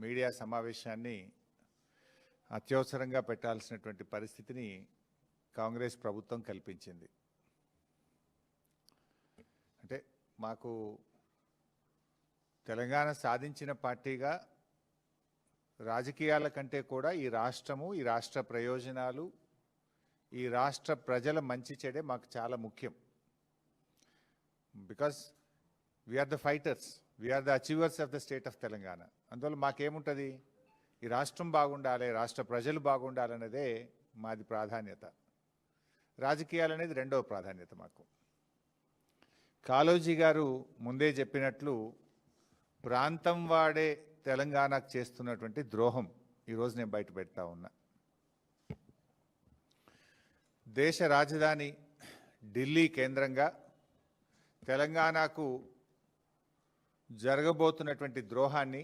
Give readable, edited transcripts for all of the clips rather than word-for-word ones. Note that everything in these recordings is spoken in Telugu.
మీడియా సమావేశాన్ని అత్యవసరంగా పెట్టాల్సినటువంటి పరిస్థితిని కాంగ్రెస్ ప్రభుత్వం కల్పించింది. అంటే మాకు తెలంగాణ సాధించిన పార్టీగా రాజకీయాల కంటే కూడా ఈ రాష్ట్రము, ఈ రాష్ట్ర ప్రయోజనాలు, ఈ రాష్ట్ర ప్రజల మంచి చెడే మాకు చాలా ముఖ్యం. Because we are the fighters, we are the achievers of the state of Telangana. అందువల్ల మాకేముంటుంది, ఈ రాష్ట్రం బాగుండాలి, రాష్ట్ర ప్రజలు బాగుండాలన్నదే మాది ప్రాధాన్యత. రాజకీయాలు అనేది రెండవ ప్రాధాన్యత మాకు. కాళోజీ గారు ముందే చెప్పినట్లు ప్రాంతం వాడే తెలంగాణకు చేస్తున్నటువంటి ద్రోహం ఈరోజు నేను బయట పెడతా ఉన్నా. దేశ రాజధాని ఢిల్లీ కేంద్రంగా తెలంగాణకు జరగబోతున్నటువంటి ద్రోహాన్ని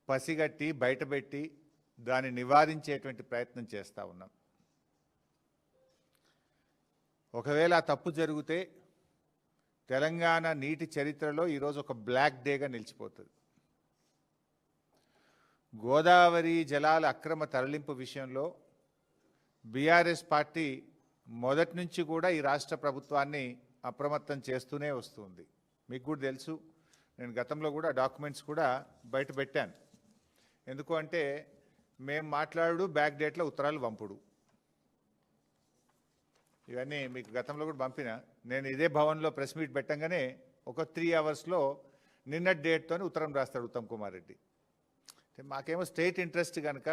పసిగట్టి బయటపెట్టి దాన్ని నివారించేటువంటి ప్రయత్నం చేస్తూ ఉన్నాం. ఒకవేళ ఆ తప్పు జరిగితే తెలంగాణ నీటి చరిత్రలో ఈరోజు ఒక బ్లాక్ డేగా నిలిచిపోతుంది. గోదావరి జలాల అక్రమ తరలింపు విషయంలో బీఆర్ఎస్ పార్టీ మొదటి నుంచి కూడా ఈ రాష్ట్ర ప్రభుత్వాన్ని అప్రమత్తం చేస్తూనే వస్తుంది. మీకు కూడా తెలుసు, నేను గతంలో కూడా డాక్యుమెంట్స్ కూడా బయట పెట్టాను. ఎందుకు అంటే మేము మాట్లాడు బ్యాక్ డేట్లో ఉత్తరాలు పంపుడు, ఇవన్నీ మీకు గతంలో కూడా పంపిన. నేను ఇదే భవన్లో ప్రెస్ మీట్ పెట్టంగానే ఒక 3 అవర్స్లో నిన్నటి డేట్తో ఉత్తరం రాస్తాడు ఉత్తమ్ కుమార్ రెడ్డి. మాకేమో స్టేట్ ఇంట్రెస్ట్ కనుక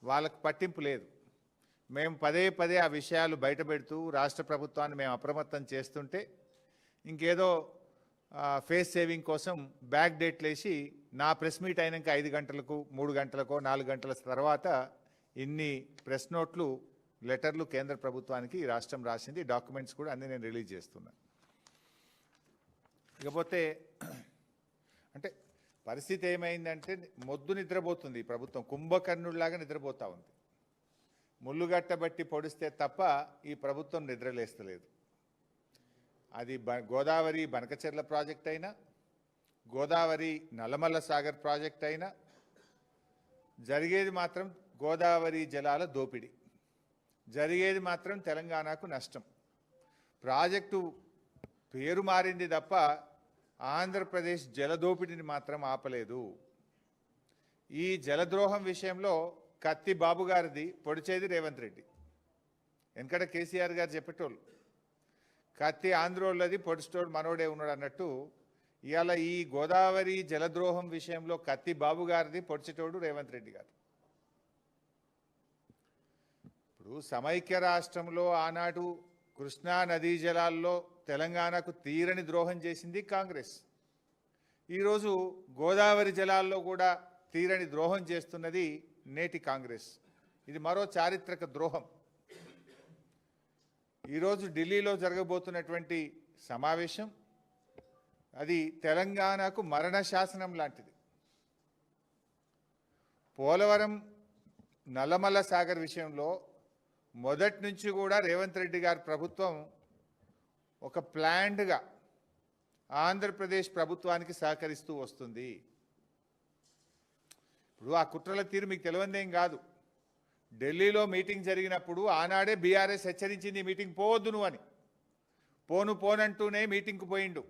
వాళ్ళకు పట్టింపు లేదు. మేము పదే పదే ఆ విషయాలు బయట పెడుతూ రాష్ట్ర ప్రభుత్వాన్ని మేము అప్రమత్తం చేస్తుంటే ఇంకేదో ఫేస్ సేవింగ్ కోసం బ్యాక్ డేట్లు వేసి నా ప్రెస్ మీట్ అయినాక 5 గంటలకు 3 గంటలకో 4 గంటల తర్వాత ఇన్ని ప్రెస్ నోట్లు లెటర్లు కేంద్ర ప్రభుత్వానికి ఈ రాష్ట్రం రాసింది. డాక్యుమెంట్స్ కూడా అన్నీ నేను రిలీజ్ చేస్తున్నా. ఇకపోతే అంటే పరిస్థితి ఏమైందంటే మొద్దు నిద్రపోతుంది ఈ ప్రభుత్వం, కుంభకర్ణుడిలాగా నిద్రపోతూ ఉంది. ముళ్ళుగట్టబట్టి పొడిస్తే తప్ప ఈ ప్రభుత్వం నిద్రలేస్తలేదు. అది గోదావరి బనకచెర్ల ప్రాజెక్ట్ అయినా, గోదావరి నల్లమల్ల సాగర్ ప్రాజెక్ట్ అయినా జరిగేది మాత్రం గోదావరి జలాల దోపిడీ, జరిగేది మాత్రం తెలంగాణకు నష్టం. ప్రాజెక్టు పేరు మారింది తప్ప ఆంధ్రప్రదేశ్ జలదోపిడిని మాత్రం ఆపలేదు. ఈ జలద్రోహం విషయంలో కత్తి బాబు గారిది, పొడిచేది రేవంత్ రెడ్డి. వెనకట కేసీఆర్ గారు చెప్పేటోళ్ళు కత్తి ఆంధ్రోళ్ళది, పొడిచేటోడు మనోడే ఉన్నాడు అన్నట్టు ఇవాళ ఈ గోదావరి జలద్రోహం విషయంలో కత్తి బాబు గారిది, పొడిచేటోడు రేవంత్ రెడ్డి గారు. ఇప్పుడు సమైక్య రాష్ట్రంలో ఆనాడు కృష్ణా నదీ జలాల్లో తెలంగాణకు తీరని ద్రోహం చేసింది కాంగ్రెస్. ఈరోజు గోదావరి జలాల్లో కూడా తీరని ద్రోహం చేస్తున్నది నేటి కాంగ్రెస్. ఇది మరో చారిత్రక ద్రోహం. ఈరోజు ఢిల్లీలో జరగబోతున్నటువంటి సమావేశం అది తెలంగాణకు మరణ శాసనం లాంటిది. పోలవరం నల్లమల్ల సాగర్ విషయంలో మొదటి నుంచి కూడా రేవంత్ రెడ్డి గారి ప్రభుత్వం ఒక ప్లాన్డ్గా ఆంధ్రప్రదేశ్ ప్రభుత్వానికి సహకరిస్తూ వస్తుంది. ఇప్పుడు ఆ కుట్రల తీరు మీకు తెలియదేం కాదు. ఢిల్లీలో మీటింగ్ జరిగినప్పుడు ఆనాడే బీఆర్ఎస్ హెచ్చరించింది మీటింగ్ పోవద్దు నువ్వు అని. పోనంటూనే మీటింగ్కు పోయిండు.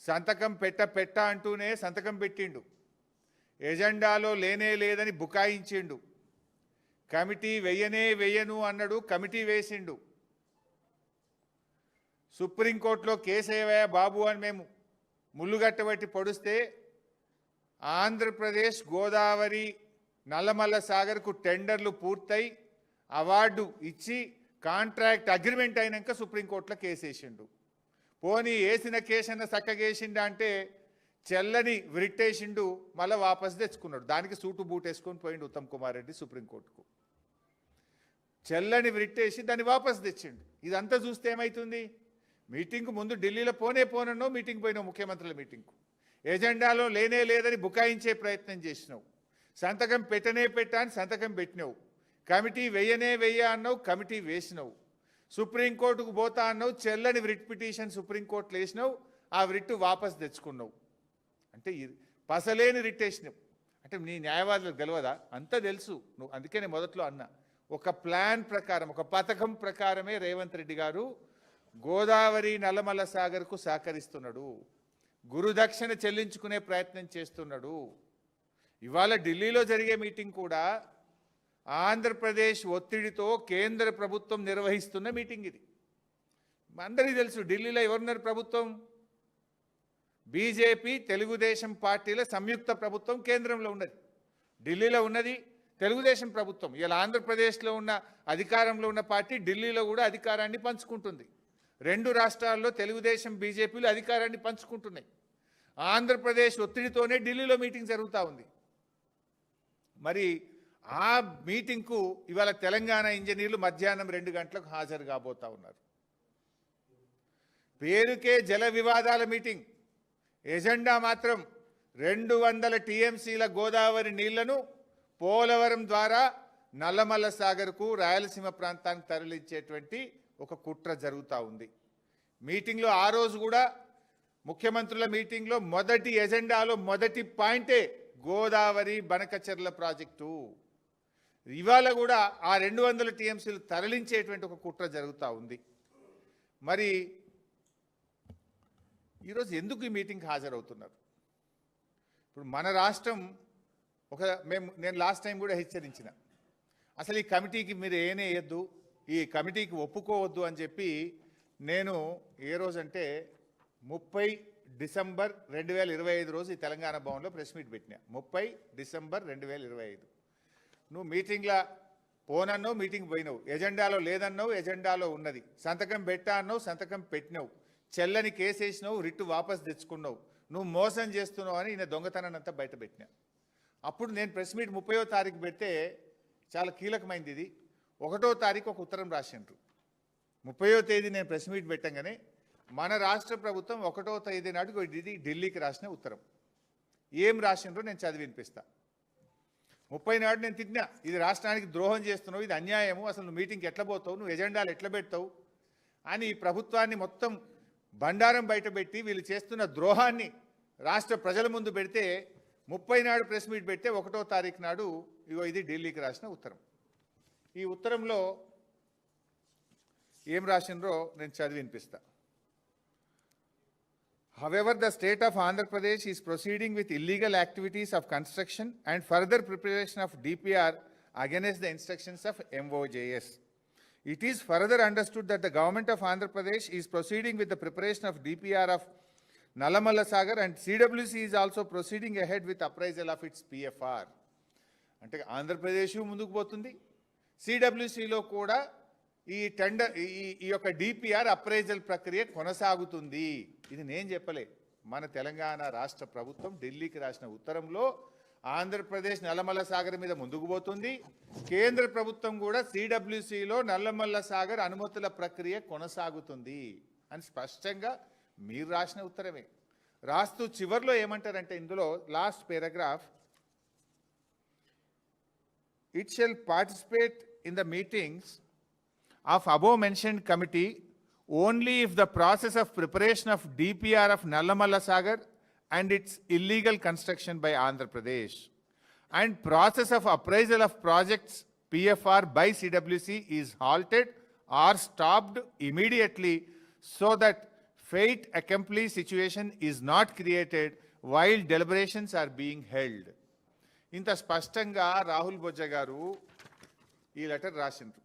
సంతకం పెట్ట అంటూనే సంతకం పెట్టిండు. ఎజెండాలో లేనే లేదని బుకాయించిండు. కమిటీ వెయ్యను అన్నాడు, కమిటీ వేసిండు. సుప్రీంకోర్టులో కేసు ఏవయ్యా బాబు అని మేము ముళ్ళుగట్టబట్టి పొడిస్తే ఆంధ్రప్రదేశ్ గోదావరి నల్లమల్ల సాగర్కు టెండర్లు పూర్తయి అవార్డు ఇచ్చి కాంట్రాక్ట్ అగ్రిమెంట్ అయినాక సుప్రీంకోర్టులో కేసు వేసిండు. పోనీ వేసిన కేసన్న చక్కగేసిండా అంటే చెల్లని విరిట్టేసిండు, మళ్ళీ వాపసు తెచ్చుకున్నాడు. దానికి సూటు బూట్ వేసుకొని పోయిండు ఉత్తమ్ కుమార్ రెడ్డి సుప్రీంకోర్టుకు. చెల్లని విరిట్టేసి దాన్ని వాపసు తెచ్చిండు. ఇదంతా చూస్తే ఏమవుతుంది, మీటింగ్కు ముందు ఢిల్లీలో పోనన్నో మీటింగ్ పోయినావు, ముఖ్యమంత్రుల మీటింగ్కు. ఎజెండాలో లేనే లేదని బుకాయించే ప్రయత్నం చేసినావు. సంతకం పెట్టని సంతకం పెట్టినావు. కమిటీ వెయ్య అన్నావు, కమిటీ వేసినావు. సుప్రీంకోర్టుకు పోతా అన్నావు, చెల్లని రిట్ పిటిషన్ సుప్రీంకోర్టులో వేసినావు, ఆ రిట్ వాపసు తెచ్చుకున్నావు. అంటే పసలేని రిటేషన్. అంటే నీ న్యాయవాదులకు గెలవదా? అంతా తెలుసు నువ్వు. అందుకే నేను మొదట్లో అన్నా, ఒక ప్లాన్ ప్రకారం, ఒక పథకం ప్రకారమే రేవంత్ రెడ్డి గారు గోదావరి నల్లమల్ల సాగర్కు సహకరిస్తున్నాడు, గురుదక్షిణ చెల్లించుకునే ప్రయత్నం చేస్తున్నాడు. ఇవాళ ఢిల్లీలో జరిగే మీటింగ్ కూడా ఆంధ్రప్రదేశ్ ఒత్తిడితో కేంద్ర ప్రభుత్వం నిర్వహిస్తున్న మీటింగ్ ఇది. అందరికీ తెలుసు ఢిల్లీలో ఎవరున్నారు ప్రభుత్వం? బీజేపీ తెలుగుదేశం పార్టీల సంయుక్త ప్రభుత్వం కేంద్రంలో ఉన్నది. ఢిల్లీలో ఉన్నది తెలుగుదేశం ప్రభుత్వం. ఇలా ఆంధ్రప్రదేశ్లో ఉన్న అధికారంలో ఉన్న పార్టీ ఢిల్లీలో కూడా అధికారాన్ని పంచుకుంటుంది. రెండు రాష్ట్రాల్లో తెలుగుదేశం బీజేపీలు అధికారాన్ని పంచుకుంటున్నాయి. ఆంధ్రప్రదేశ్ ఒత్తిడితోనే ఢిల్లీలో మీటింగ్ జరుగుతూ ఉంది. మరి ఆ మీటింగ్కు ఇవాళ తెలంగాణ ఇంజనీర్లు మధ్యాహ్నం 2 గంటలకు హాజరు కాబోతా ఉన్నారు. పేరుకే జల వివాదాల మీటింగ్, ఎజెండా మాత్రం 200 టీఎంసీల గోదావరి నీళ్లను పోలవరం ద్వారా నల్లమల్ల సాగర్కు రాయలసీమ ప్రాంతానికి తరలించేటువంటి ఒక కుట్ర జరుగుతూ ఉంది. మీటింగ్లో ఆ రోజు కూడా ముఖ్యమంత్రుల మీటింగ్లో మొదటి ఎజెండాలో మొదటి పాయింటే గోదావరి బనకచెర్ల ప్రాజెక్టు. ఇవాళ కూడా ఆ 200 టీఎంసీలు తరలించేటువంటి ఒక కుట్ర జరుగుతూ ఉంది. మరి ఈరోజు ఎందుకు ఈ మీటింగ్కి హాజరవుతున్నారు? ఇప్పుడు మన రాష్ట్రం నేను లాస్ట్ టైం కూడా హెచ్చరించిన, అసలు ఈ కమిటీకి మీరు వేయద్దు, ఈ కమిటీకి ఒప్పుకోవద్దు అని చెప్పి నేను ఏ రోజంటే 30 డిసెంబర్ 2025 రోజు ఈ తెలంగాణ భవన్లో ప్రెస్ మీట్ పెట్టినా. 30 డిసెంబర్ 2025 నువ్వు మీటింగ్లో పోనన్నావు, మీటింగ్ పోయినావు, ఎజెండాలో లేదన్నావు, ఎజెండాలో ఉన్నది, సంతకం పెట్టా అన్నావు, సంతకం పెట్టినావు, చెల్లని కేసేసినావు, రిట్టు వాపస్ తెచ్చుకున్నావు, నువ్వు మోసం చేస్తున్నావు అని ఈయన దొంగతనాన్ని అంతా బయట పెట్టినా. అప్పుడు నేను ప్రెస్ మీట్ 30వ తారీఖు పెడితే చాలా కీలకమైంది ఇది. 1వ తారీఖు ఒక ఉత్తరం రాసిండ్రు. 30వ తేదీ నేను ప్రెస్ మీట్ పెట్టంగానే మన రాష్ట్ర ప్రభుత్వం 1వ తేదీ నాడు ఇది ఢిల్లీకి రాసిన ఉత్తరం. ఏం రాసిండ్రో నేను చదివి వినిపిస్తా. 30 నాడు నేను తిట్టినా, ఇది రాష్ట్రానికి ద్రోహం చేస్తున్నావు, ఇది అన్యాయము, అసలు నువ్వు మీటింగ్కి ఎట్లా పోతావు, నువ్వు ఎజెండాలు ఎట్లా పెడతావు అని ఈ ప్రభుత్వాన్ని మొత్తం బండారం బయటపెట్టి వీళ్ళు చేస్తున్న ద్రోహాన్ని రాష్ట్ర ప్రజల ముందు పెడితే 30 నాడు ప్రెస్ మీట్ పెడితే 1వ తారీఖు నాడు ఇగో ఇది ఢిల్లీకి రాసిన ఉత్తరం. ఈ ఉత్తరంలో ఏం రాసిండ్రో నేను చదివి వినిపిస్తా. However, the state of Andhra Pradesh is proceeding with illegal activities of construction and further preparation of DPR against the instructions of MOJS. It is further understood that the government of Andhra Pradesh is proceeding with the preparation of DPR of Nallamalla Sagar and CWC is also proceeding ahead with appraisal of its PFR. అంటే ఆంధ్రప్రదేశ్ ముందుకు పోతుంది, సిడబ్ల్యూసిలో కూడా ఈ టెండర్ ఈ యొక్క డిపిఆర్ అప్రైజల్ ప్రక్రియ కొనసాగుతుంది. ఇది నేను చెప్పలే, మన తెలంగాణ రాష్ట్ర ప్రభుత్వం ఢిల్లీకి రాసిన ఉత్తరంలో ఆంధ్రప్రదేశ్ నల్లమల్ల సాగర్ మీద ముందుకు పోతుంది, కేంద్ర ప్రభుత్వం కూడా సిడబ్ల్యూసిలో నల్లమల్ల సాగర్ అనుమతుల ప్రక్రియ కొనసాగుతుంది అని స్పష్టంగా మీరు రాసిన ఉత్తరమే. రాస్తూ చివర్లో ఏమంటారంటే ఇందులో last paragraph, it shall participate in the meetings of above mentioned committee only if the process of preparation of DPR of Nallamalla Sagar and its illegal construction by Andhra Pradesh and process of appraisal of projects PFR by CWC is halted or stopped immediately so that fate accomplished situation is not created while deliberations are being held. ఇంత స్పష్టంగా రాహుల్ బొజ్జ గారు ఈ లెటర్ రాసిండ్రు.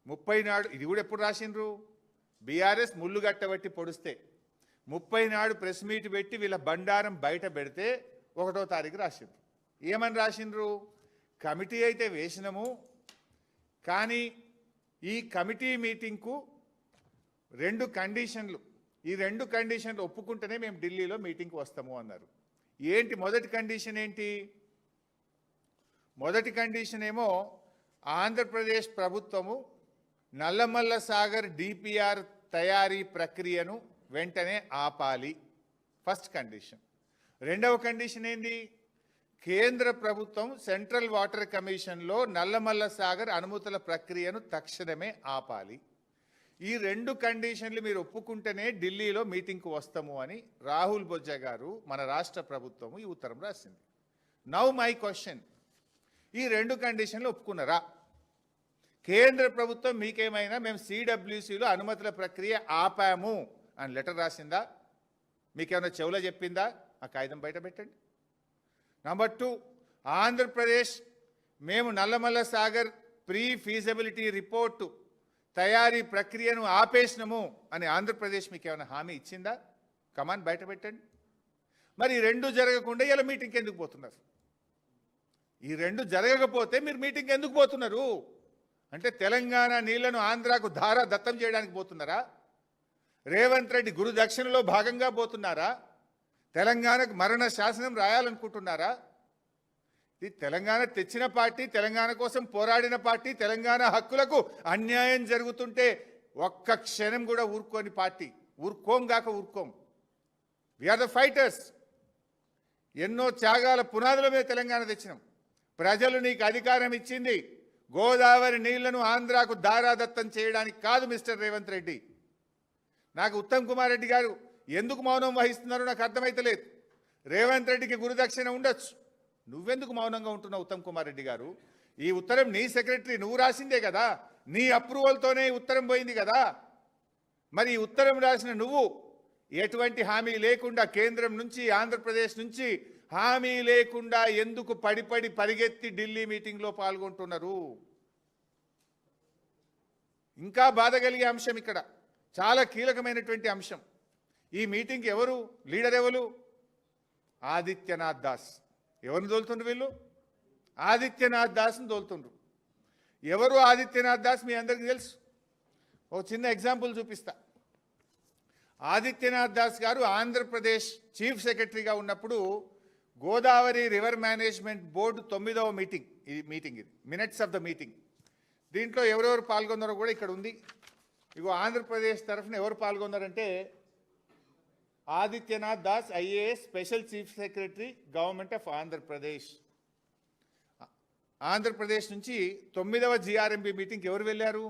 30 నాడు ఇది కూడా ఎప్పుడు రాసిండ్రు? బీఆర్ఎస్ ముళ్ళు గట్టబట్టి పొడిస్తే 30 నాడు ప్రెస్ మీట్ పెట్టి వీళ్ళ బండారం బయట పెడితే 1వ తారీఖు రాసిండ్రు. ఏమని రాసిండ్రు? కమిటీ అయితే వేసినాము, కానీ ఈ కమిటీ మీటింగ్కు 2 కండిషన్లు, ఈ 2 కండిషన్లు ఒప్పుకుంటేనే మేము ఢిల్లీలో మీటింగ్కి వస్తాము అన్నారు. ఏంటి మొదటి కండిషన్ ఏంటి? మొదటి కండిషన్ ఏమో ఆంధ్రప్రదేశ్ ప్రభుత్వము నల్లమల్ల సాగర్ డిపిఆర్ తయారీ ప్రక్రియను వెంటనే ఆపాలి, ఫస్ట్ కండిషన్. రెండవ కండిషన్ ఏంది? కేంద్ర ప్రభుత్వం సెంట్రల్ వాటర్ కమిషన్లో నల్లమల్ల సాగర్ అనుమతుల ప్రక్రియను తక్షణమే ఆపాలి. ఈ రెండు కండిషన్లు మీరు ఒప్పుకుంటేనే ఢిల్లీలో మీటింగ్కు వస్తాము అని రాహుల్ బొజ్జా గారు మన రాష్ట్ర ప్రభుత్వము ఈ ఉత్తరం రాసింది. నౌ మై క్వశ్చన్, ఈ రెండు కండిషన్లు ఒప్పుకున్నారా? కేంద్ర ప్రభుత్వం మీకేమైనా మేము సిడబ్ల్యూసిలో అనుమతుల ప్రక్రియ ఆపాము అని లెటర్ రాసిందా? మీకేమైనా చెవులో చెప్పిందా? ఆ కాగితం బయట పెట్టండి. నంబర్ 2, ఆంధ్రప్రదేశ్ మేము Nallamalla Sagar pre feasibility report తయారీ ప్రక్రియను ఆపేసినము అని ఆంధ్రప్రదేశ్ మీకు ఏమైనా హామీ ఇచ్చిందా? కమాన్ బయట పెట్టండి. మరి ఈ రెండు జరగకుండా ఇలా మీటింగ్కి ఎందుకు పోతున్నారు? ఈ రెండు జరగకపోతే మీరు మీటింగ్కి ఎందుకు పోతున్నారు? అంటే తెలంగాణ నీళ్లను ఆంధ్రాకు ధార దత్తం చేయడానికి పోతున్నారా? రేవంత్ రెడ్డి గురు దక్షిణలో భాగంగా పోతున్నారా? తెలంగాణకు మరణ శాసనం రాయాలనుకుంటున్నారా? ఇది తెలంగాణ తెచ్చిన పార్టీ, తెలంగాణ కోసం పోరాడిన పార్టీ, తెలంగాణ హక్కులకు అన్యాయం జరుగుతుంటే ఒక్క క్షణం కూడా ఊరుకోని పార్టీ. ఊరుకోం ఊరుకోం. We are the fighters. ఎన్నో త్యాగాల పునాదుల మీద తెలంగాణ తెచ్చినాం. ప్రజలు నీకు అధికారం ఇచ్చింది గోదావరి నీళ్లను ఆంధ్రాకు దారాదత్తం చేయడానికి కాదు మిస్టర్ రేవంత్ రెడ్డి. నాకు ఉత్తమ్ కుమార్ రెడ్డి గారు ఎందుకు మౌనం వహిస్తున్నారో నాకు అర్థమైతలేదు. రేవంత్ రెడ్డికి గురుదక్షిణ ఉండొచ్చు, నువ్వెందుకు మౌనంగా ఉంటున్నావు ఉత్తమ్ కుమార్ రెడ్డి గారు? ఈ ఉత్తరం నీ సెక్రటరీ నువ్వు రాసిందే కదా, నీ అప్రూవల్తోనే ఉత్తరం పోయింది కదా. మరి ఈ ఉత్తరం రాసిన నువ్వు ఎటువంటి హామీ లేకుండా, కేంద్రం నుంచి ఆంధ్రప్రదేశ్ నుంచి హామీ లేకుండా ఎందుకు పడి పరిగెత్తి ఢిల్లీ మీటింగ్లో పాల్గొంటున్నారు? ఇంకా బాధ కలిగే అంశం ఇక్కడ, చాలా కీలకమైనటువంటి అంశం. ఈ మీటింగ్కి ఎవరు లీడర్? ఎవరు? ఆదిత్యనాథ్ దాస్. ఎవరిని తోలుతుండ్రు వీళ్ళు? ఆదిత్యనాథ్ దాస్ని తోలుతుండ్రు. ఎవరు ఆదిత్యనాథ్ దాస్ మీ అందరికీ తెలుసు. ఒక చిన్న ఎగ్జాంపుల్ చూపిస్తా. ఆదిత్యనాథ్ దాస్ గారు ఆంధ్రప్రదేశ్ చీఫ్ సెక్రటరీగా ఉన్నప్పుడు గోదావరి రివర్ మేనేజ్మెంట్ బోర్డు 9వ మీటింగ్, ఇది మినిట్స్ ఆఫ్ ద మీటింగ్. దీంట్లో ఎవరెవరు పాల్గొన్నారో కూడా ఇక్కడ ఉంది. ఇగో ఆంధ్రప్రదేశ్ తరఫున ఎవరు పాల్గొన్నారంటే Adityanath Das IAS special chief secretary government of Andhra Pradesh. Andhra Pradesh నుంచి 9వ జిఆర్ఎంబి మీటింగ్కి ఎవరు వెళ్ళారు?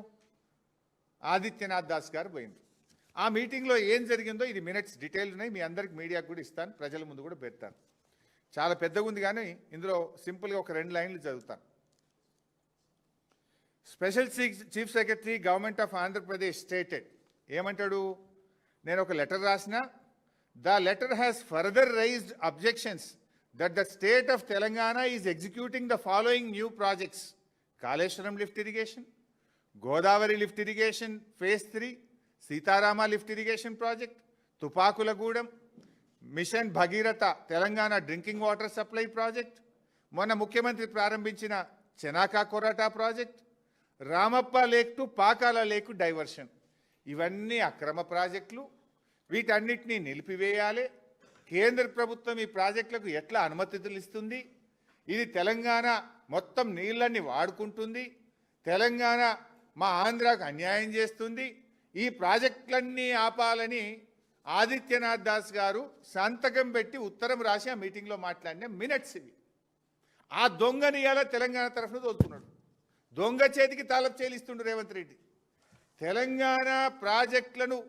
ఆదిత్యనాథ్ దాస్ గారు పోయింది. ఆ మీటింగ్లో ఏం జరిగిందో ఇది మినిట్స్ డీటెయిల్ ఉన్నాయి, మీ అందరికి మీడియాకు కూడా ఇస్తాను, ప్రజల ముందు కూడా పెడతాను. చాలా పెద్దగా ఉంది కానీ ఇందులో సింపుల్గా ఒక 2 లైన్లు చదువుతాను. Special chief secretary government of Andhra Pradesh stated, ఏమంటాడు? నేను ఒక లెటర్ రాసిన, the letter has further raised objections that the state of Telangana is executing the following new projects: Kaleshwaram lift irrigation, Godavari lift irrigation phase 3, Sitarama lift irrigation project, Tupakulagudam, Mission Bhagirath Telangana drinking water supply project, మొన్న ముఖ్యమంత్రి ప్రారంభించిన Chanaka Korata project, Ramappa lake to Pakala lake diversion. ఇవన్నీ అక్రమ ప్రాజెక్టులు. వీటన్నిటినీ నిలిపివేయాలి. కేంద్ర ప్రభుత్వం ఈ ప్రాజెక్టులకు ఎట్లా అనుమతులు ఇస్తుంది? ఇది తెలంగాణ మొత్తం నీళ్ళని వాడుకుంటుంది, తెలంగాణ మా ఆంధ్రాకు అన్యాయం చేస్తుంది. ఈ ప్రాజెక్టులన్నీ ఆపాలని ఆదిత్యనాథ్ దాస్ గారు సంతకం పెట్టి ఉత్తరం రాసి ఆ మీటింగ్లో మాట్లాడిన మినిట్స్ ఇవి. ఆ దొంగని ఇలా తెలంగాణ తరఫున తోలుతున్నాడు. దొంగ చేతికి తాళపు చేలిస్తుండు రేవంత్ రెడ్డి. తెలంగాణ ప్రాజెక్టులను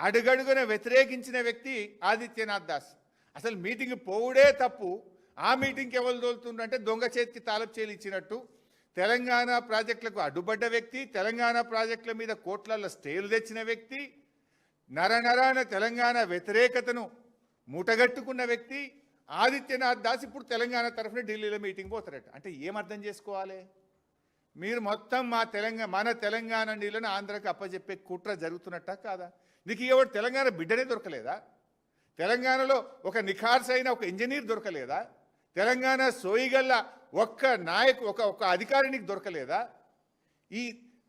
అడుగడుగున వ్యతిరేకించిన వ్యక్తి ఆదిత్యనాథ్ దాస్. అసలు మీటింగ్ పోవుడే తప్పు, ఆ మీటింగ్కి ఎవరు తోలుతుండంటే దొంగ చేతికి తాళపు చేలి ఇచ్చినట్టు. తెలంగాణ ప్రాజెక్టులకు అడ్డుపడ్డ వ్యక్తి, తెలంగాణ ప్రాజెక్టుల మీద కోట్లలో స్టేలు తెచ్చిన వ్యక్తి, నరనరాన తెలంగాణ వ్యతిరేకతను మూటగట్టుకున్న వ్యక్తి ఆదిత్యనాథ్ దాస్ ఇప్పుడు తెలంగాణ తరఫున ఢిల్లీలో మీటింగ్ పోతారట. అంటే ఏమర్థం చేసుకోవాలి? మీరు మొత్తం మన తెలంగాణ నీళ్ళను ఆంధ్రాకి అప్పచెప్పే కుట్ర జరుగుతున్నట్ట కాదా? నీకు ఎవరు తెలంగాణ బిడ్డనే దొరకలేదా? తెలంగాణలో ఒక నిఖార్సైన ఒక ఇంజనీర్ దొరకలేదా? తెలంగాణ సోయిగల్ల ఒక్క ఒక అధికారికి దొరకలేదా? ఈ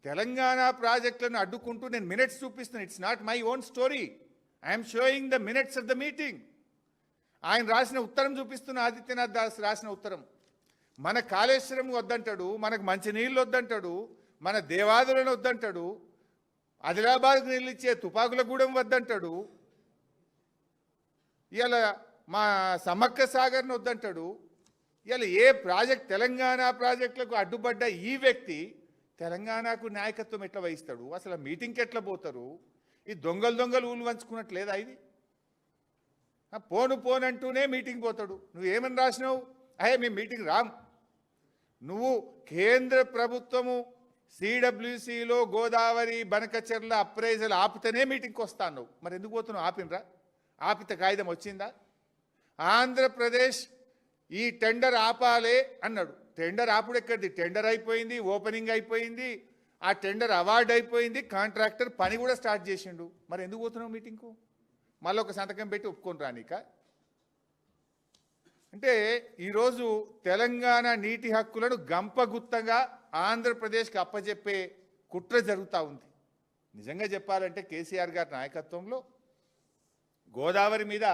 తెలంగాణ ప్రాజెక్టులను అడ్డుకుంటూ నేను మినిట్స్ చూపిస్తున్నాను. It's not my own story, I'm showing the minutes of the meeting. ఆయన రాసిన ఉత్తరం చూపిస్తున్న, ఆదిత్యనాథ్ దాస్ రాసిన ఉత్తరం. మన కాళేశ్వరం వద్దంటాడు, మనకు మంచినీళ్ళు వద్దంటాడు, మన దేవాదులను వద్దంటాడు, ఆదిలాబాద్కు నీళ్ళు ఇచ్చే తుపాకులగూడెం వద్దంటాడు, ఇలా మా సమ్మక్క సాగర్ను వద్దంటాడు. ఇలా ఏ ప్రాజెక్ట్ తెలంగాణ ప్రాజెక్టులకు అడ్డుపడ్డ ఈ వ్యక్తి తెలంగాణకు నాయకత్వం ఎట్లా వహిస్తాడు? అసలు మీటింగ్కి ఎట్లా పోతారు? ఈ దొంగలు ఊళ్ళు వంచుకున్నట్లేదా ఇది? పోనంటూనే మీటింగ్ పోతాడు. నువ్వేమని రాసినావు? అయ్యే మేము మీటింగ్ రాం. నువ్వు కేంద్ర ప్రభుత్వము సిడబ్ల్యూసిలో గోదావరి బనకచెర్ల అప్రైజల్ ఆపితేనే మీటింగ్కి వస్తాను. మరి ఎందుకు పోతున్నావు? ఆపినరా? ఆపితే కాగితం వచ్చిందా? ఆంధ్రప్రదేశ్ ఈ టెండర్ ఆపాలే అన్నాడు. టెండర్ ఆపుడు ఎక్కడిది? టెండర్ అయిపోయింది, ఓపెనింగ్ అయిపోయింది, ఆ టెండర్ అవార్డు అయిపోయింది, కాంట్రాక్టర్ పని కూడా స్టార్ట్ చేసిండు. మరి ఎందుకు పోతున్నావు మీటింగ్కు? మళ్ళీ ఒక సంతకం పెట్టి ఒప్పుకొని రానిక? అంటే ఈరోజు తెలంగాణ నీటి హక్కులను గంపగుత్తగా ఆంధ్రప్రదేశ్కి అప్పచెప్పే కుట్ర జరుగుతూ ఉంది. నిజంగా చెప్పాలంటే కేసీఆర్ గారి నాయకత్వంలో గోదావరి మీద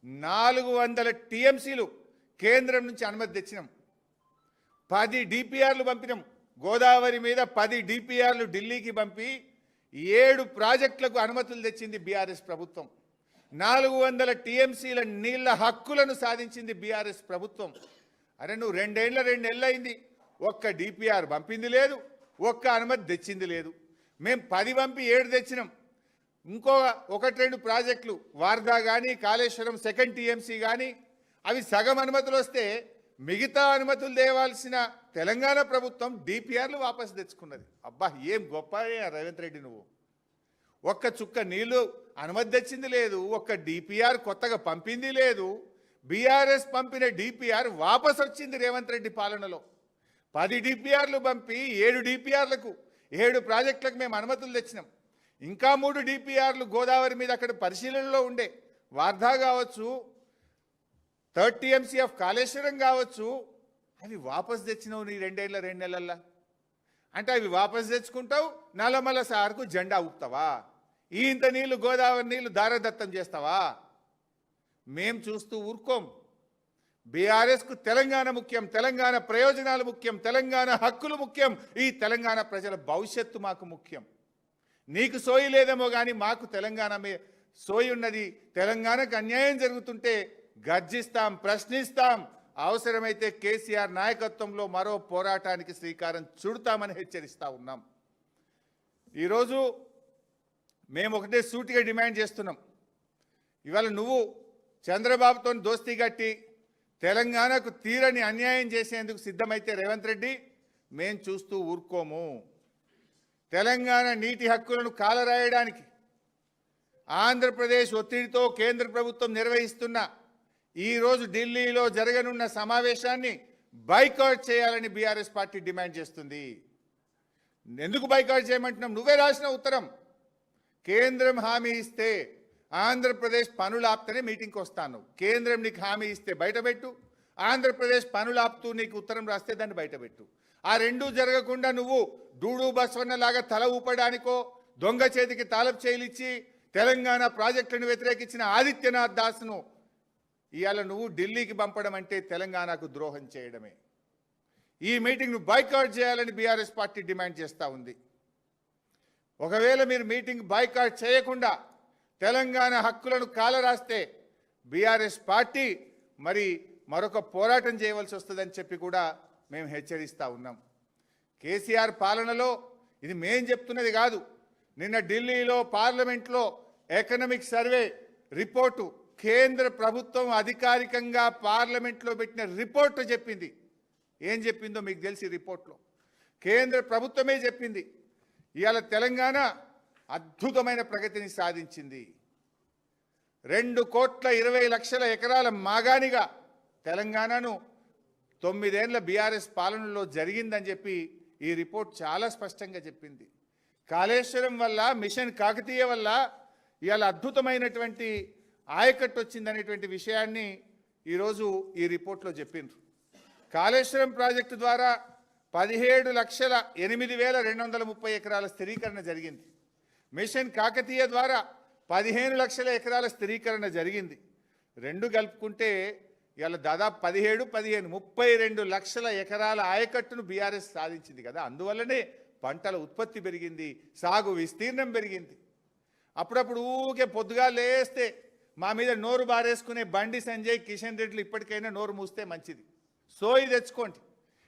400 టీఎంసీలు కేంద్రం నుంచి అనుమతి తెచ్చినాం. 10 డిపిఆర్లు పంపినాం. గోదావరి మీద 10 డిపిఆర్లు ఢిల్లీకి పంపి 7 ప్రాజెక్టులకు అనుమతులు తెచ్చింది బీఆర్ఎస్ ప్రభుత్వం. 400 టీఎంసీల నీళ్ల హక్కులను సాధించింది బీఆర్ఎస్ ప్రభుత్వం. అరే నువ్వు 2 నెలలు అయింది, ఒక్క డిపిఆర్ పంపింది లేదు, ఒక్క అనుమతి తెచ్చింది లేదు. మేము 10 పంపి 7 తెచ్చినాం. ఇంకో 1-2 ప్రాజెక్టులు వార్దా కానీ కాళేశ్వరం సెకండ్ టీఎంసీ కానీ అవి సగం అనుమతులు వస్తే మిగతా అనుమతులు తేవాల్సిన తెలంగాణ ప్రభుత్వం డిపిఆర్లు వాపసు తెచ్చుకున్నది. అబ్బా ఏం గొప్ప రేవంత్ రెడ్డి, నువ్వు ఒక్క చుక్క నీళ్లు అనుమతి తెచ్చింది లేదు, ఒక్క డిపిఆర్ కొత్తగా పంపింది లేదు. బీఆర్ఎస్ పంపిన డిపిఆర్ వాపసు వచ్చింది రేవంత్ రెడ్డి పాలనలో. 10 డిపిఆర్లు పంపి 7 డిపిఆర్లకు 7 ప్రాజెక్టులకు మేము అనుమతులు తెచ్చినాం. ఇంకా 3 డిపిఆర్లు గోదావరి మీద అక్కడ పరిశీలనలో ఉండే, వార్ధా కావచ్చు, 3rd టీఎంసీ ఆఫ్ కాళేశ్వరం కావచ్చు, అవి వాపసు తెచ్చినావు నీ 2 నెలల్లో. అంటే అవి వాపసు తెచ్చుకుంటావు, నల్లమల్ల సార్కు జెండా ఊపుతావా? ఇంత నీళ్లు గోదావరి నీళ్లు దారదత్తం చేస్తావా? మేం చూస్తూ ఊరుకోం. బీఆర్ఎస్కు తెలంగాణ ముఖ్యం, తెలంగాణ ప్రయోజనాలు ముఖ్యం, తెలంగాణ హక్కులు ముఖ్యం, ఈ తెలంగాణ ప్రజల భవిష్యత్తు మాకు ముఖ్యం. నీకు సోయి లేదేమో కానీ మాకు తెలంగాణ సోయి ఉన్నది. తెలంగాణకు అన్యాయం జరుగుతుంటే గర్జిస్తాం, ప్రశ్నిస్తాం. అవసరమైతే కేసీఆర్ నాయకత్వంలో మరో పోరాటానికి శ్రీకారం చుడతామని హెచ్చరిస్తా ఉన్నాం. ఈరోజు మేము ఒకటే సూటిగా డిమాండ్ చేస్తున్నాం. ఇవాళ నువ్వు చంద్రబాబుతో దోస్తీ కట్టి తెలంగాణకు తీరని అన్యాయం చేసేందుకు సిద్ధమైతే రేవంత్ రెడ్డి మేం చూస్తూ ఊరుకోము. తెలంగాణ నీటి హక్కులను కాలరాయడానికి ఆంధ్రప్రదేశ్ ఒత్తిడితో కేంద్ర ప్రభుత్వం నిర్వహిస్తున్న ఈరోజు ఢిల్లీలో జరగనున్న సమావేశాన్ని బైకాట్ చేయాలని బీఆర్ఎస్ పార్టీ డిమాండ్ చేస్తుంది. ఎందుకు బైకాట్ చేయమంటున్నాం? నువ్వే రాసిన ఉత్తరం. కేంద్రం హామీ ఇస్తే ఆంధ్రప్రదేశ్ పనులు ఆపుతూనే మీటింగ్కి వస్తాను. కేంద్రం నీకు హామీ ఇస్తే బయటపెట్టు, ఆంధ్రప్రదేశ్ పనులు ఆపుతూ నీకు ఉత్తరం రాస్తే దాన్ని బయటపెట్టు. ఆ రెండూ జరగకుండా నువ్వు డూడు బస్వన్నలాగా తల ఊపడానికో, దొంగ చేతికి తాళపు చేయిలిచ్చి తెలంగాణ ప్రాజెక్టులను వ్యతిరేకించిన ఆదిత్యనాథ్ దాస్ను ఇవాళ నువ్వు ఢిల్లీకి పంపడం అంటే తెలంగాణకు ద్రోహం చేయడమే. ఈ మీటింగ్ను బాయ్కాట్ చేయాలని బీఆర్ఎస్ పార్టీ డిమాండ్ చేస్తూ ఉంది. ఒకవేళ మీరు మీటింగ్ బాయ్కాట్ చేయకుండా తెలంగాణ హక్కులను కాలరాస్తే బీఆర్ఎస్ పార్టీ మరొక పోరాటం చేయవలసి వస్తుందని చెప్పి కూడా మేము హెచ్చరిస్తూ ఉన్నాం. కేసీఆర్ పాలనలో ఇది మేం చెప్తున్నది కాదు. నిన్న ఢిల్లీలో పార్లమెంట్లో ఎకనామిక్ సర్వే రిపోర్టు కేంద్ర ప్రభుత్వం అధికారికంగా పార్లమెంట్లో పెట్టిన రిపోర్టు చెప్పింది. ఏం చెప్పిందో మీకు తెలిసి రిపోర్ట్లో కేంద్ర ప్రభుత్వమే చెప్పింది. ఇవాళ తెలంగాణ అద్భుతమైన ప్రగతిని సాధించింది. 2,20,00,000 ఎకరాల మాగానిగా తెలంగాణను 9 ఏళ్ల బీఆర్ఎస్ పాలనలో జరిగిందని చెప్పి ఈ రిపోర్ట్ చాలా స్పష్టంగా చెప్పింది. కాళేశ్వరం వల్ల, మిషన్ కాకతీయ వల్ల ఇవాళ అద్భుతమైనటువంటి ఆయకట్టు వచ్చిందనేటువంటి విషయాన్ని ఈరోజు ఈ రిపోర్ట్లో చెప్పిండ్రు. కాళేశ్వరం ప్రాజెక్టు ద్వారా 17,08,230 ఎకరాల స్థిరీకరణ జరిగింది. మిషన్ కాకతీయ ద్వారా 15 లక్షల ఎకరాల స్థిరీకరణ జరిగింది. రెండు కలుపుకుంటే ఇవాళ దాదాపు 32 లక్షల ఎకరాల ఆయకట్టును బీఆర్ఎస్ సాధించింది కదా. అందువల్లనే పంటల ఉత్పత్తి పెరిగింది, సాగు విస్తీర్ణం పెరిగింది. అప్పుడప్పుడు ఊకే పొద్దుగా లేస్తే మా మీద నోరు బారేసుకునే బండి సంజయ్, కిషన్ రెడ్డిలు ఇప్పటికైనా నోరు మూస్తే మంచిది. సోయి తెచ్చుకోండి.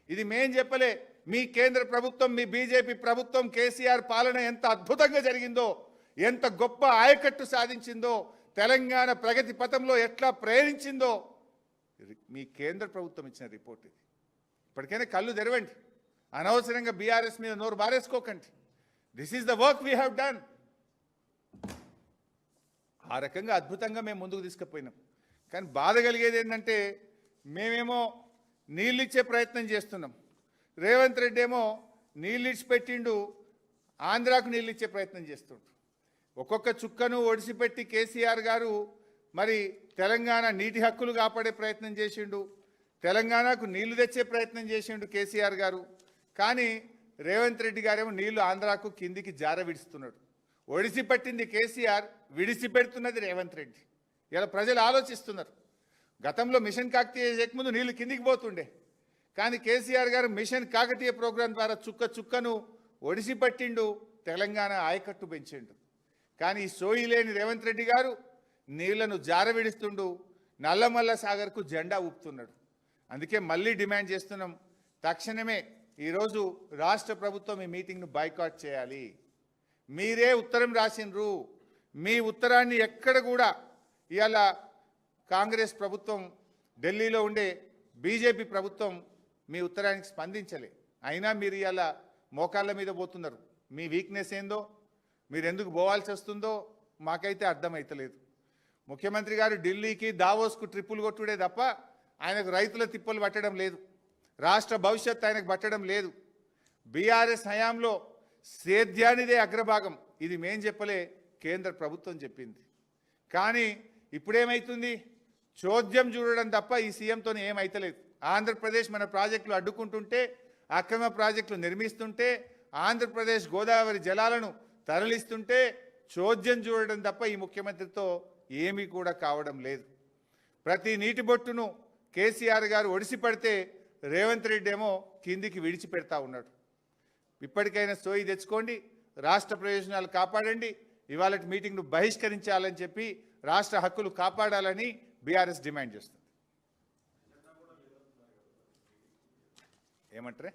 ఇది మేం చెప్పలే, మీ కేంద్ర ప్రభుత్వం, మీ బీజేపీ ప్రభుత్వం, కేసీఆర్ పాలన ఎంత అద్భుతంగా జరిగిందో, ఎంత గొప్ప ఆయకట్టు సాధించిందో, తెలంగాణ ప్రగతి పథంలో ఎట్లా ప్రయాణించిందో మీ కేంద్ర ప్రభుత్వం ఇచ్చిన రిపోర్ట్ ఇది. ఇప్పటికైనా కళ్ళు తెరవండి, అనవసరంగా బీఆర్ఎస్ మీద నోరు బారేసుకోకండి. This is the work we have done. ఆ రకంగా అద్భుతంగా మేము ముందుకు తీసుకుపోయినాం. కానీ బాధ కలిగేది ఏంటంటే మేమేమో నీళ్ళు ఇచ్చే ప్రయత్నం చేస్తున్నాం, రేవంత్ రెడ్డి ఏమో నీళ్ళు ఇచ్చిపెట్టిండు, ఆంధ్రాకు నీళ్ళు ఇచ్చే ప్రయత్నం చేస్తుండు. ఒక్కొక్క చుక్కను ఒడిసిపెట్టి కేసీఆర్ గారు మరి తెలంగాణ నీటి హక్కులు కాపాడే ప్రయత్నం చేసిండు, తెలంగాణకు నీళ్లు తెచ్చే ప్రయత్నం చేసిండు కేసీఆర్ గారు. కానీ రేవంత్ రెడ్డి గారేమో నీళ్లు ఆంధ్రాకు కిందికి జార విడుస్తున్నాడు. ఒడిసిపట్టింది కేసీఆర్, విడిసిపెడుతున్నది రేవంత్ రెడ్డి. ఇలా ప్రజలు ఆలోచిస్తున్నారు. గతంలో మిషన్ కాకతీయ చేయకముందు నీళ్లు కిందికి పోతుండే, కానీ కేసీఆర్ గారు మిషన్ కాకతీయ ప్రోగ్రాం ద్వారా చుక్క చుక్కను ఒడిసిపట్టిండు, తెలంగాణ ఆయకట్టు పెంచిండు. కానీ ఈ సోయి లేని రేవంత్ రెడ్డి గారు నీళ్లను జారవిడుస్తుండు, నల్లమల్ల సాగర్కు జెండా ఊపుతున్నాడు. అందుకే మళ్ళీ డిమాండ్ చేస్తున్నాం, తక్షణమే ఈరోజు రాష్ట్ర ప్రభుత్వం ఈ మీటింగ్ను బాయ్కాట్ చేయాలి. మీరే ఉత్తరం రాసిండ్రు, మీ ఉత్తరాన్ని ఎక్కడ కూడా ఇవాళ కాంగ్రెస్ ప్రభుత్వం, ఢిల్లీలో ఉండే బీజేపీ ప్రభుత్వం మీ ఉత్తరానికి స్పందించలే. అయినా మీరు ఇవాళ మోకాళ్ళ మీద పోతున్నారు. మీ వీక్నెస్ ఏందో, మీరు ఎందుకు పోవాల్సి వస్తుందో మాకైతే అర్థమవుతలేదు. ముఖ్యమంత్రి గారు ఢిల్లీకి, దావోస్కు ట్రిప్పులు కొట్టుడే తప్ప ఆయనకు రైతుల తిప్పలు పట్టడం లేదు, రాష్ట్ర భవిష్యత్తు ఆయనకు పట్టడం లేదు. బీఆర్ఎస్ హయాంలో సేద్యానిదే అగ్రభాగం, ఇది మేం చెప్పలే, కేంద్ర ప్రభుత్వం చెప్పింది. కానీ ఇప్పుడేమవుతుంది, చోద్యం చూడడం తప్ప ఈ సీఎంతో ఏమైతలేదు. ఆంధ్రప్రదేశ్ మన ప్రాజెక్టులు అడ్డుకుంటుంటే, అక్రమ ప్రాజెక్టులు నిర్మిస్తుంటే, ఆంధ్రప్రదేశ్ గోదావరి జలాలను తరలిస్తుంటే చోద్యం చూడడం తప్ప ఈ ముఖ్యమంత్రితో ఏమీ కూడా కావడం లేదు. ప్రతి నీటి బొట్టును కేసీఆర్ గారు ఒడిసిపడితే రేవంత్ రెడ్డి ఏమో కిందికి విడిచిపెడతా ఉన్నాడు. ఇప్పటికైనా సోయి తెచ్చుకోండి, రాష్ట్ర ప్రయోజనాలు కాపాడండి, ఇవాళ మీటింగ్ను బహిష్కరించాలని చెప్పి రాష్ట్ర హక్కులు కాపాడాలని బీఆర్ఎస్ డిమాండ్ చేస్తుంది. ఏమంటారే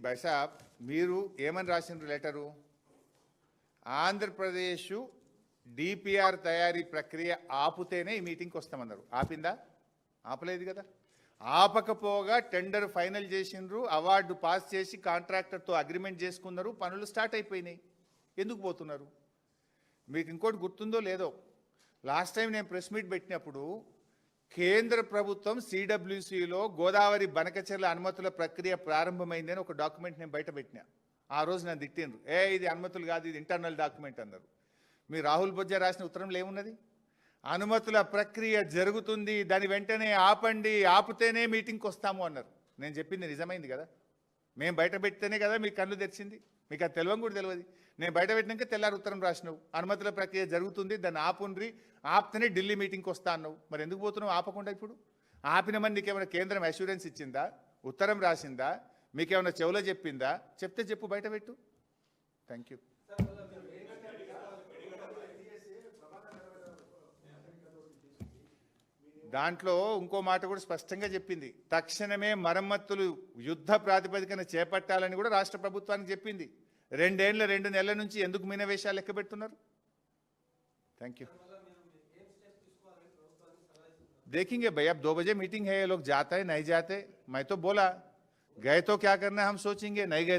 బైసాబ్, మీరు ఏమని రాసిండ్రు లెటరు? ఆంధ్రప్రదేశ్ డిపిఆర్ తయారీ ప్రక్రియ ఆపుతేనే ఈ మీటింగ్కి వస్తామన్నారు. ఆపిందా? ఆపలేదు కదా. ఆపకపోగా టెండర్ ఫైనల్ చేసిండ్రు, అవార్డు పాస్ చేసి కాంట్రాక్టర్తో అగ్రిమెంట్ చేసుకున్నారు, పనులు స్టార్ట్ అయిపోయినాయి. ఎందుకు పోతున్నారు? మీకు ఇంకోటి గుర్తుందో లేదో, లాస్ట్ టైం నేను ప్రెస్ మీట్ పెట్టినప్పుడు కేంద్ర ప్రభుత్వం సిడబ్ల్యూసిలో గోదావరి బనకచెర్ల అనుమతుల ప్రక్రియ ప్రారంభమైందని ఒక డాక్యుమెంట్ నేను బయట పెట్టినా. ఆ రోజు నన్ను తిట్టిండ్రు, ఇది అనుమతులు కాదు, ఇది ఇంటర్నల్ డాక్యుమెంట్ అన్నారు. మీ రాహుల్ బొజ్జా రాసిన ఉత్తరంలో ఏమున్నది? అనుమతుల ప్రక్రియ జరుగుతుంది, దాని వెంటనే ఆపండి, ఆపితేనే మీటింగ్కి వస్తాము అన్నారు. నేను చెప్పింది నిజమైంది కదా. మేము బయట పెట్టితేనే కదా మీకు కళ్ళు తెరిచింది. మీకు అది తెలియని కూడా తెలియదు. నేను బయట పెట్టినాక తెల్లారి ఉత్తరం రాసినావు, అనుమతుల ప్రక్రియ జరుగుతుంది, దాన్ని ఆపుండ్రి, ఆపితేనే ఢిల్లీ మీటింగ్కి వస్తా అన్నావు. మరి ఎందుకు పోతున్నావు ఆపకుండా? ఇప్పుడు ఆపినమని నీకేమైనా కేంద్రం అష్యూరెన్స్ ఇచ్చిందా, ఉత్తరం రాసిందా, మీకేమైనా చెవులో చెప్పిందా? చెప్తే చెప్పు, బయట పెట్టు. Thank you. దాంట్లో ఇంకో మాట కూడా స్పష్టంగా చెప్పింది, తక్షణమే మరమ్మతులు యుద్ధ ప్రాతిపదికన చేపట్టాలని కూడా రాష్ట్ర ప్రభుత్వానికి చెప్పింది. 2 నెలల నుంచి ఎందుకు మీనవేశాలు లెక్క పెడుతున్నారు? Thank you. देखेंगे भाई, अब 2 बजे मीटिंग है, ये लोग जाता है नहीं जाते, मैं तो बोला गए तो क्या करना है हम सोचेंगे, नहीं गए तो